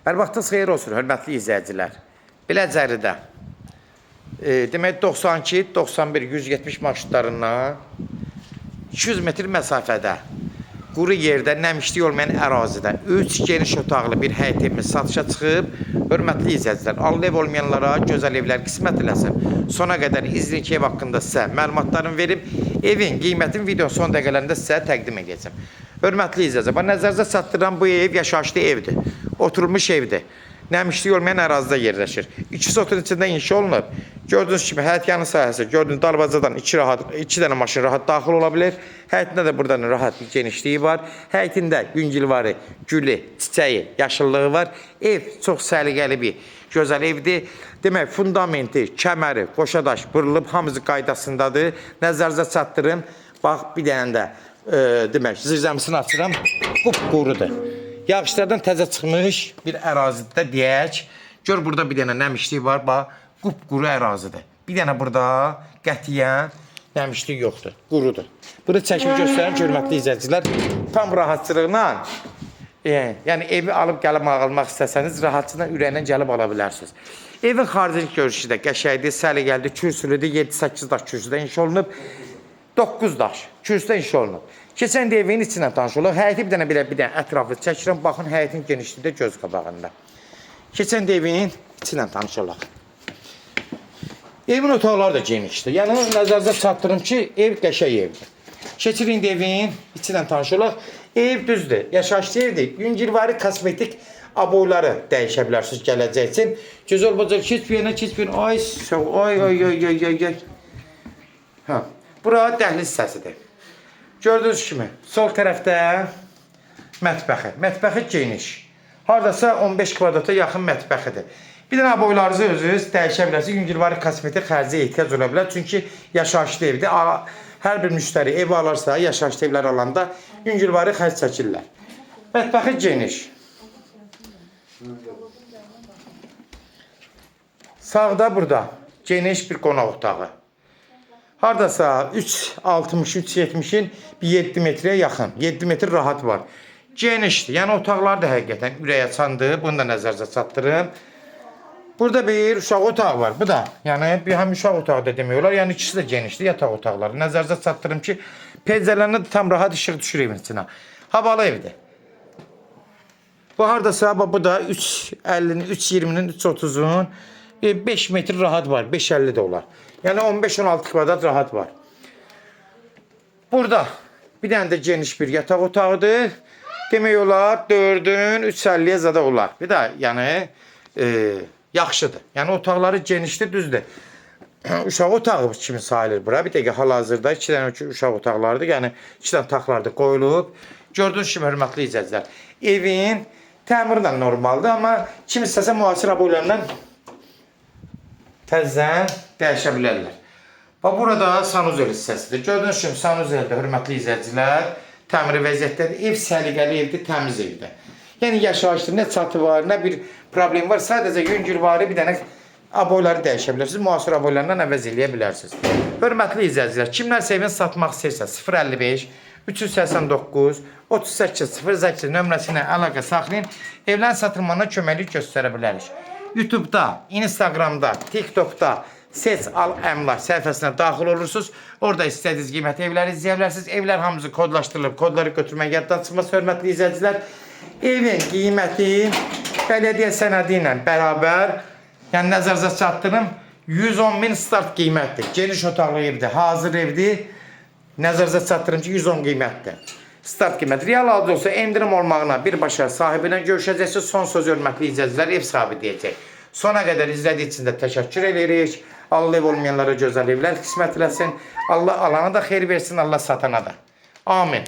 Hər vaxtınız xeyir olsun, hörmətli izləyicilər. Biləcəridə, demək 92, 91, 170 marşrutlarından 200 metr məsafədə, quru yerdə, nəmişlik olmayan ərazidə 3 geniş otaqlı bir həyət evimiz satışa çıxıb. Hörmətli izləyicilər, allı ev olmayanlara gözəl evlər qismət eləsin. Sona qədər izləyin ki, ev haqqında sizə məlumatlarını verim. Evin, qiymətin videonun son dəqiqələrində sizə təqdim edəcəm. Hörmətli izləyicilər, nəzərinizə çatdıran bu ev yaşayışlı evdir. Oturulmuş evdir. Nəmişlik olmayan ərazidə yerləşir. 2 sotun içində inşa olunub. Gördüyünüz kimi həyət yanı sahəsi, gördüyünüz darvazadan 2 dənə maşın rahat daxil ola bilir. Həyətində də buradan rahat bir genişliyi var. Həyətində yüngülvarı, gülü, çiçəyi, yaşıllığı var. Ev çox səliqəli bir gözəl evdir. Demək, fundamenti, kəməri, qoşadaş vurulub, hamısı qaydasındadır. Nəzərinizə çatdırım. Bax, bir dənə də demək, zirzəmisini açıram. Qupqurudur. Yağışlardan təzə çıxmış bir ərazidə deyək. Gör, burada bir dənə nəmişlik var. Bax, qupquru ərazidir. Bir dənə burada qətiyyən nəmişlik yoxdur. Qurudur. Bunu çəkib göstərim ki, hörmətli izləyicilər, tam rahatçılıqla, yəni evi alıb gəlib almaq istəsəniz, rahatçılıqla ürəklə gəlib ala bilərsiniz. Evin xarici görüşü də qəşəkdir, səliqəlidir, kürsülüdür, 7-8 daş kürsüdə inşa olunub. 9 daş kürsüdə inşa olunub. Keçən də evin içinə tanış olaq. Həyəti bir dənə ətrafı çəkirəm. Baxın, həyətin genişliyi də göz qabağında. Keçən də evin içinə tanış olaq. Evin otaqları da genişdir. Yəni, nəzərinizə çatdırım ki, ev qəşəng evdir. Keçirin də evin içinə tanış olaq. Ev düzdür, yaşayışlı evdir. Yüngülvari kosmetik aboyları dəyişə bilərsiniz gələcək üçün. Gözəl bacaq, keç bir yana, keç bir yana. Ay. Bura dəhliz hissəsidir. Gördüyünüz kimi, sol tərəfdə mətbəxi. Mətbəxi geniş. Haradasa 15 kvadrata yaxın mətbəxidir. Bir dənə boylarınızı özünüz dəyişə bilərsiniz. Yüngülvari kosmetik xərciyə ehtiyac ola bilər. Çünki yaşayışlı evdir. Hər bir müştəri ev alırsa, yaşayışlı evlər alanda yüngülvari xərc çəkirlər. Mətbəxi geniş. Sağda burada geniş bir qonaq otağı. Haradasa 3.60-3.70'in bir 7 metreye yaxın. 7 metr rahat var. Genişdir. Yəni otaqlar da həqiqətən ürəyə çandır. Bunu da nəzərinizə çatdırım. Burada bir uşaq otağı var. Bu da, yəni bir həm uşaq otağı da demək olar. Yəni ikisi də genişdir, yataq otaqları. Nəzərinizə çatdırım ki, pəncərələrində tam rahat işıq düşür evin içinə. Havalı evdir. Bu haradasa, bu da 3.50'nin, 3.20'nin, 3.30'un 5 metr rahat var. 5.50 də olar. Yəni 15-16 kvadrat rahat var. Burada bir dənə də geniş bir yataq otağıdır. Demək olar 4'ün 3.50'ye zada olar. Bir də yəni yaxşıdır. Yəni otaqları genişdir, düzdür. Uşaq otağı kimi sayılır bura. Bir dəqiqə hal-hazırda 2 dənə uşaq otaqlarıdır. Yəni 2 dənə taxlarda qoyulub. Gördüyünüz kimi hörmətli izləyicilər, evin təmiri də normaldır, amma kim istəsə müasir aboylarından təzdən dəyişə bilərlər. Bax, burada sanuzel hissəsidir. Gördüyünüz kimi sanuzeldə, hörmətli izləyicilər, təmiri vəziyyətdədir. Ev səliqəli evdir, təmiz evdir. Yəni yaşayışdır, nə çatı var, nə bir problem var. Sadəcə yüngülvari bir dənə aboyları dəyişə bilərsiniz. Müasir aboylarından əvəz eləyə bilərsiniz. Hörmətli izləyicilər, kimlərsə evini satmaq istəyirsə 055 389 38 08 nömrəsi ilə əlaqə saxlayın. Evlərin satılmasına köməklik göstərə bilərik. YouTube'da, Instagram'da, TikTok'da Seç Al Əmlak səhifəsinə daxil olursunuz. Orada istədiyiniz qiymətli evləri izləyə bilərsiniz. Evlər hamısı kodlaşdırılıb, kodları götürmək yaddan çıxmaz, hörmətli izləyicilər. Evin qiyməti bələdiyyə sənədi ilə bərabər, yəni nəzərinizə çatdırım, 110.000 start qiymətdir. Geniş otaqlı evdir, hazır evdir. Nəzərinizə çatdırım ki, 110 qiymətdir. Start qiymət. Real adı olsa endirim olmağına birbaşa sahibi ilə görüşəcəksiniz. Son söz hörmətli izləyicilər ev sahibi deyəcək. Sona qədər izlədiyi üçün də təşəkkür edirik. Allah ev olmayanlara gözəl evlər qismət eləsin. Allah alana da xeyir versin, Allah satana da. Amin.